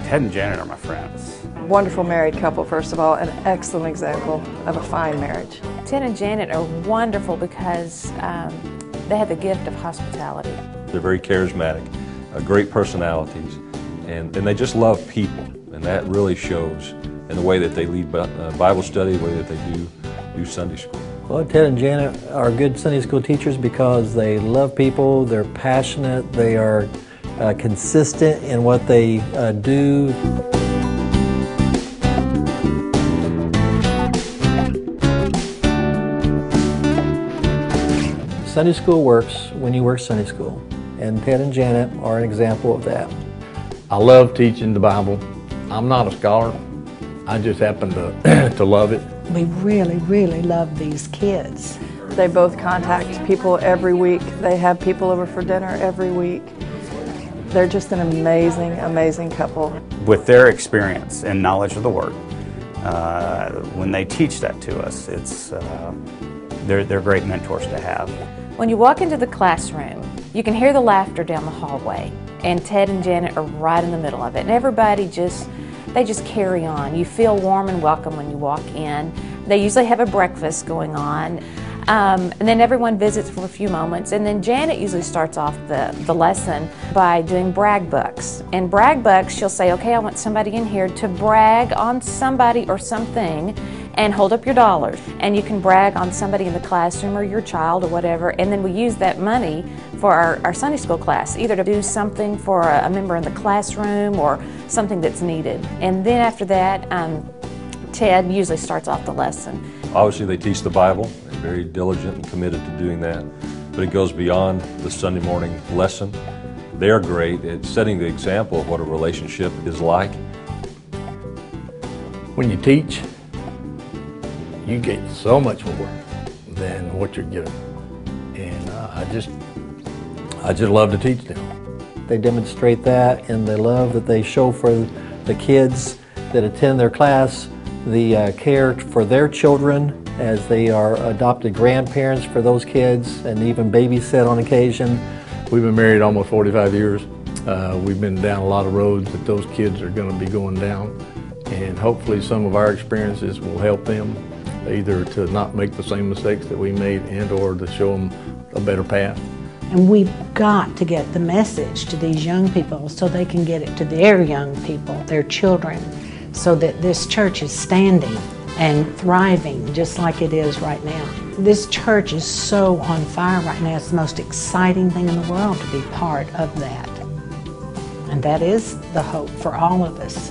Ted and Janet are my friends. Wonderful married couple, first of all, an excellent example of a fine marriage. Ted and Janet are wonderful because they have the gift of hospitality. They're very charismatic, great personalities, and they just love people, and that really shows in the way that they lead Bible study, the way that they do Sunday school. Well, Ted and Janet are good Sunday school teachers because they love people, they're passionate, they are consistent in what they do. Sunday school works when you work Sunday school, and Ted and Janet are an example of that. I love teaching the Bible. I'm not a scholar. I just happen to love it. We really, really love these kids. They both contact people every week. They have people over for dinner every week. They're just an amazing, amazing couple. With their experience and knowledge of the Word, when they teach that to us, they're great mentors to have. When you walk into the classroom, you can hear the laughter down the hallway, and Ted and Janet are right in the middle of it, and everybody they just carry on. You feel warm and welcome when you walk in. They usually have a breakfast going on, and then everyone visits for a few moments, and then Janet usually starts off the lesson by doing brag bucks. And brag bucks, she'll say, okay, I want somebody in here to brag on somebody or something, and hold up your dollars. And you can brag on somebody in the classroom or your child or whatever, and then we use that money for our Sunday school class, either to do something for a member in the classroom or something that's needed. And then after that, Ted usually starts off the lesson. Obviously they teach the Bible, they're very diligent and committed to doing that, but it goes beyond the Sunday morning lesson. They're great at setting the example of what a relationship is like. When you teach, you get so much more than what you're given. And I just love to teach them. They demonstrate that, and the love that they show for the kids that attend their class, the care for their children as they are adopted grandparents for those kids and even babysit on occasion. We've been married almost 45 years. We've been down a lot of roads that those kids are going to be going down, and hopefully some of our experiences will help them either to not make the same mistakes that we made and or to show them a better path. And we've got to get the message to these young people so they can get it to their young people, their children, so that this church is standing and thriving just like it is right now. This church is so on fire right now. It's the most exciting thing in the world to be part of that. And that is the hope for all of us.